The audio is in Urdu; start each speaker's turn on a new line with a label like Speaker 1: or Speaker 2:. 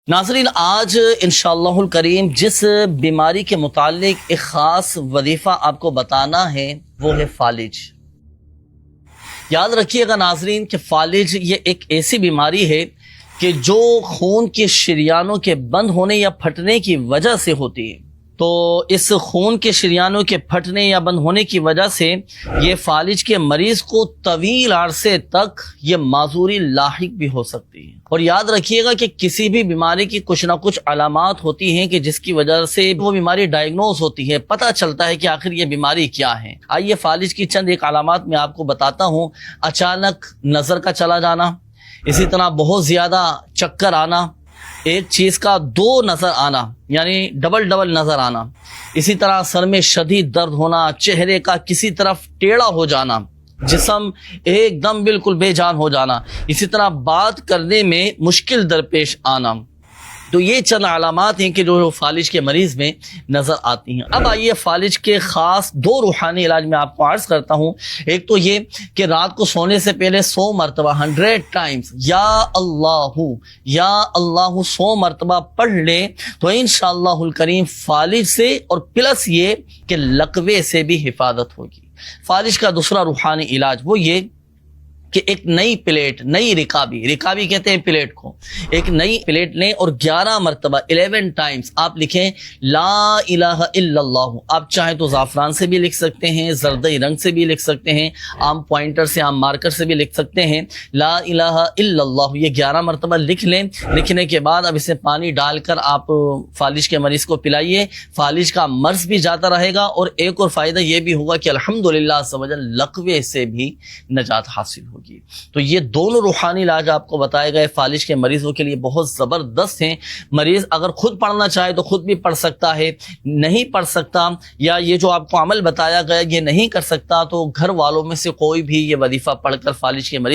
Speaker 1: ناظرین، آج انشاءاللہ الکریم جس بیماری کے متعلق ایک خاص وظیفہ آپ کو بتانا ہے وہ ہے فالج۔ یاد رکھیے گا ناظرین کہ فالج یہ ایک ایسی بیماری ہے کہ جو خون کے شریانوں کے بند ہونے یا پھٹنے کی وجہ سے ہوتی ہے۔ تو اس خون کے شریانوں کے پھٹنے یا بند ہونے کی وجہ سے یہ فالج کے مریض کو طویل عرصے تک یہ معذوری لاحق بھی ہو سکتی ہے۔ اور یاد رکھیے گا کہ کسی بھی بیماری کی کچھ نہ کچھ علامات ہوتی ہیں کہ جس کی وجہ سے وہ بیماری ڈائگنوز ہوتی ہے، پتہ چلتا ہے کہ آخر یہ بیماری کیا ہے۔ آئیے فالج کی چند ایک علامات میں آپ کو بتاتا ہوں۔ اچانک نظر کا چلا جانا، اسی طرح بہت زیادہ چکر آنا، ایک چیز کا دو نظر آنا یعنی ڈبل نظر آنا، اسی طرح سر میں شدید درد ہونا، چہرے کا کسی طرف ٹیڑھا ہو جانا، جسم ایک دم بالکل بے جان ہو جانا، اسی طرح بات کرنے میں مشکل درپیش آنا۔ تو یہ چند علامات ہیں کہ جو فالج کے مریض میں نظر آتی ہیں۔ اب آئیے فالج کے خاص دو روحانی علاج میں آپ کو عرض کرتا ہوں۔ ایک تو یہ کہ رات کو سونے سے پہلے 100 مرتبہ 100 ٹائمز یا اللہ 100 مرتبہ پڑھ لیں تو انشاءاللہ الکریم فالج سے اور پلس یہ کہ لقوے سے بھی حفاظت ہوگی۔ فالج کا دوسرا روحانی علاج وہ یہ کہ ایک نئی پلیٹ، نئی رکابی کہتے ہیں پلیٹ کو، ایک نئی پلیٹ لیں اور 11 مرتبہ 11 ٹائمز آپ لکھیں لا الہ الا اللہ۔ آپ چاہیں تو زعفران سے بھی لکھ سکتے ہیں، زردئی رنگ سے بھی لکھ سکتے ہیں، عام پوائنٹر سے، عام مارکر سے بھی لکھ سکتے ہیں۔ لا الہ الا اللہ یہ 11 مرتبہ لکھ لیں۔ لکھنے کے بعد اب اسے پانی ڈال کر آپ فالج کے مریض کو پلائیے۔ فالج کا مرض بھی جاتا رہے گا اور ایک اور فائدہ یہ بھی ہوگا کہ الحمدللہ عز و جل لقوے سے بھی نجات حاصل ہوگی۔ تو یہ دونوں روحانی علاج آپ کو بتائے گئے فالج کے مریضوں کے لیے بہت زبردست ہیں۔ مریض اگر خود پڑھنا چاہے تو خود بھی پڑھ سکتا ہے، نہیں پڑھ سکتا یا یہ جو آپ کو عمل بتایا گیا یہ نہیں کر سکتا تو گھر والوں میں سے کوئی بھی یہ وظیفہ پڑھ کر فالج کے مریض